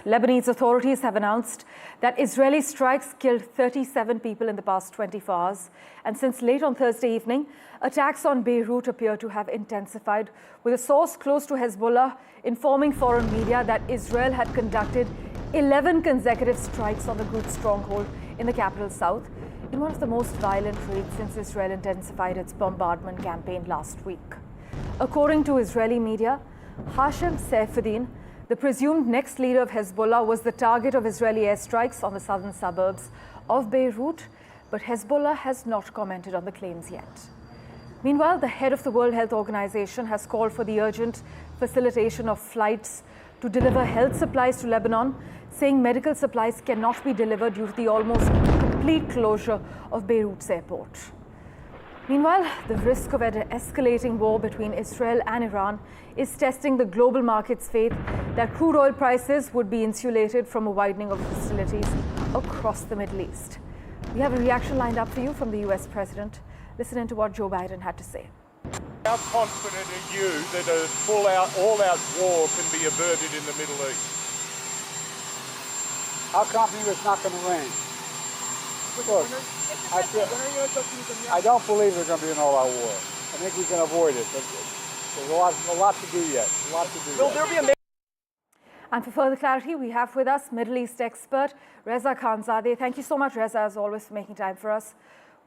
Lebanese authorities have announced that Israeli strikes killed 37 people in the past 24 hours. And since late on Thursday evening, attacks on Beirut appear to have intensified, with a source close to Hezbollah informing foreign media that Israel had conducted 11 consecutive strikes on the group's stronghold in the capital south, in one of the most violent raids since Israel intensified its bombardment campaign last week. According to Israeli media, Hashem Saifuddin, the presumed next leader of Hezbollah, was the target of Israeli airstrikes on the southern suburbs of Beirut, but Hezbollah has not commented on the claims yet. Meanwhile, the head of the World Health Organization has called for the urgent facilitation of flights to deliver health supplies to Lebanon, saying medical supplies cannot be delivered due to the almost complete closure of Beirut's airport. Meanwhile, the risk of an escalating war between Israel and Iran is testing the global market's faith that crude oil prices would be insulated from a widening of hostilities across the Middle East. We have a reaction lined up for you from the US President. Listen in to what Joe Biden had to say. How confident are you that a full-out, all-out war can be averted in the Middle East? How confident it's not going to rain? Look, I don't believe there's going to be an all-out war. I think we can avoid it, but there's a lot to do yet. Will there be a... And for further clarity, we have with us Middle East expert Reza Khanzadeh. Thank you so much, Reza, as always, for making time for us.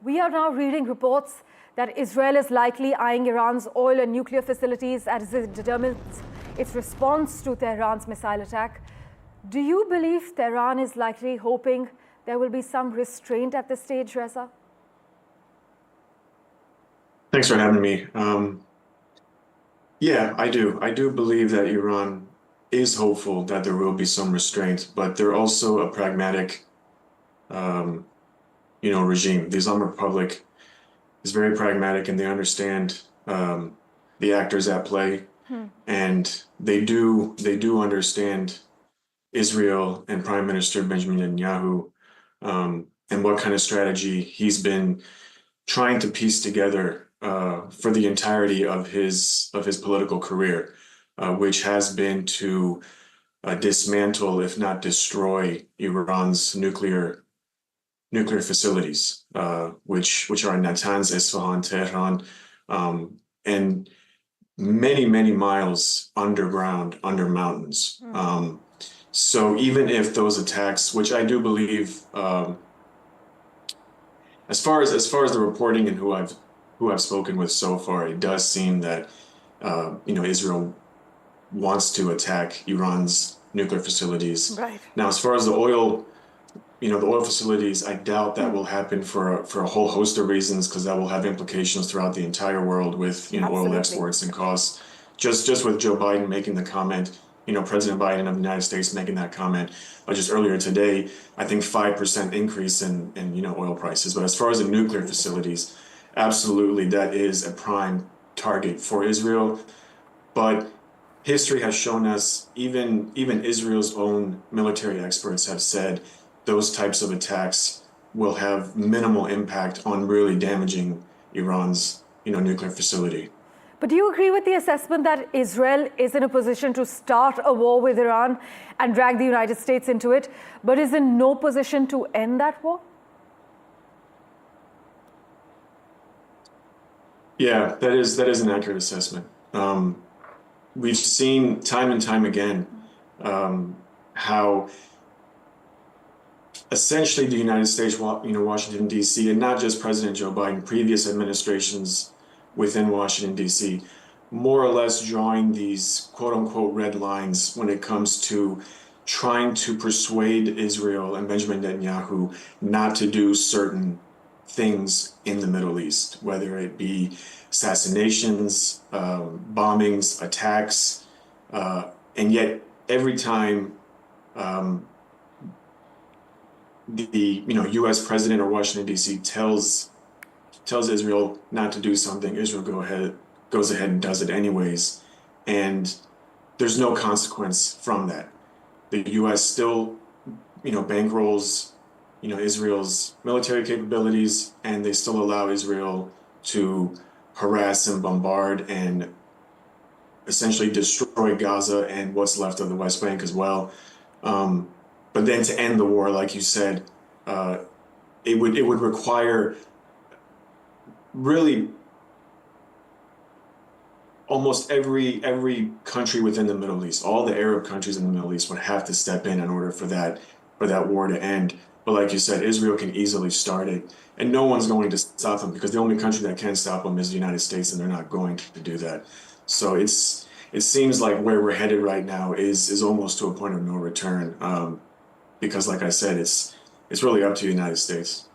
We are now reading reports that Israel is likely eyeing Iran's oil and nuclear facilities as it determines its response to Tehran's missile attack. Do you believe Tehran is likely hoping there will be some restraint at this stage, Reza? Thanks for having me. Yeah, I do. I do believe that Iran is hopeful that there will be some restraint, but they're also a pragmatic, regime. The Islamic Republic is very pragmatic, and they understand the actors at play, and they do understand Israel and Prime Minister Benjamin Netanyahu, and what kind of strategy he's been trying to piece together for the entirety of his political career, which has been to dismantle, if not destroy, Iran's nuclear facilities, which are in Natanz, Isfahan, Tehran, and many miles underground, under mountains. So even if those attacks, which I do believe, as far as the reporting and who I've spoken with so far, it does seem that Israel wants to attack Iran's nuclear facilities. Right. Now, as far as the oil facilities, I doubt that will happen for a whole host of reasons, because that will have implications throughout the entire world with oil exports and costs. Just with Joe Biden making the comment, President Biden of the United States making that comment just earlier today, I think 5% increase in oil prices. But as far as the nuclear facilities, absolutely that is a prime target for Israel. But history has shown us, even Israel's own military experts have said those types of attacks will have minimal impact on really damaging Iran's nuclear facility. But do you agree with the assessment that Israel is in a position to start a war with Iran and drag the United States into it, but is in no position to end that war? Yeah, that is an accurate assessment. We've seen time and time again how essentially the United States, Washington, D.C., and not just President Joe Biden, previous administrations within Washington, D.C., more or less drawing these quote-unquote red lines when it comes to trying to persuade Israel and Benjamin Netanyahu not to do certain things in the Middle East, whether it be assassinations, bombings, attacks, and yet every time the U.S. president or Washington, D.C. tells Israel not to do something, Israel goes ahead and does it anyways, and there's no consequence from that. The U.S. still bankrolls Israel's military capabilities, and they still allow Israel to harass and bombard and essentially destroy Gaza and what's left of the West Bank as well. But then to end the war, like you said, it would require really almost every country within the Middle East, all the Arab countries in the Middle East would have to step in order for that war to end. But like you said, Israel can easily start it, and no one's going to stop them because the only country that can stop them is the United States, and they're not going to do that. So it seems like where we're headed right now is almost to a point of no return, because like I said, it's really up to the United States.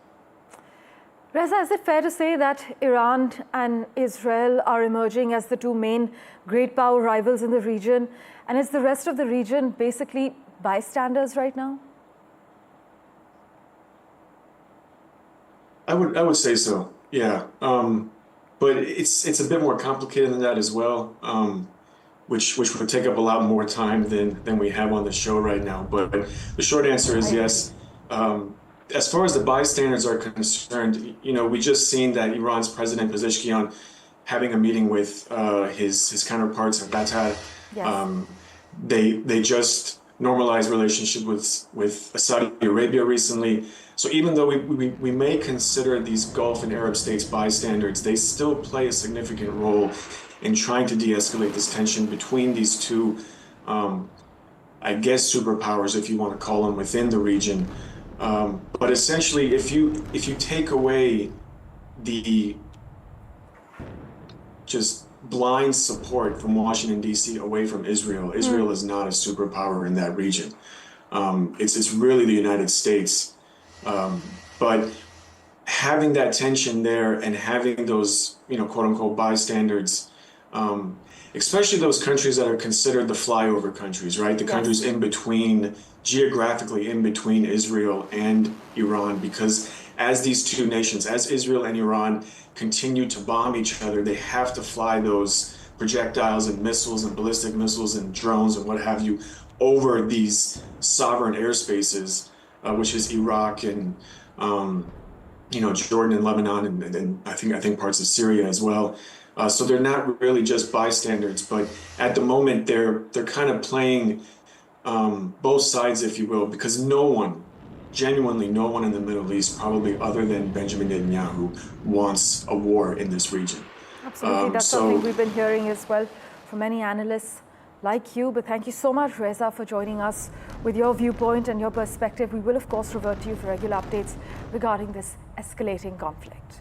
Reza, is it fair to say that Iran and Israel are emerging as the two main great power rivals in the region? And is the rest of the region basically bystanders right now? I would say so, yeah. But it's a bit more complicated than that as well, which would take up a lot more time than we have on the show right now. But the short answer is yes. As far as the bystanders are concerned, we just seen that Iran's President Pezeshkian having a meeting with his counterparts in Qatar. Yes. They just normalized relationship with Saudi Arabia recently. So even though we may consider these Gulf and Arab states bystanders, they still play a significant role in trying to de-escalate this tension between these two, I guess, superpowers, if you want to call them, within the region. But essentially, if you take away the just blind support from Washington, D.C. away from Israel, Israel is not a superpower in that region. It's really the United States. But having that tension there and having those, quote unquote, bystanders, especially those countries that are considered the flyover countries, right? The countries in between, geographically in between Israel and Iran, because as these two nations, as Israel and Iran continue to bomb each other, they have to fly those projectiles and missiles and ballistic missiles and drones and what have you over these sovereign airspaces, which is Iraq and Jordan and Lebanon and I think parts of Syria as well. So they're not really just bystanders, but at the moment they're kind of playing both sides, if you will, because genuinely no one in the Middle East, probably other than Benjamin Netanyahu, wants a war in this region. Absolutely, that's something we've been hearing as well from many analysts like you. But thank you so much, Reza, for joining us with your viewpoint and your perspective. We will, of course, revert to you for regular updates regarding this escalating conflict.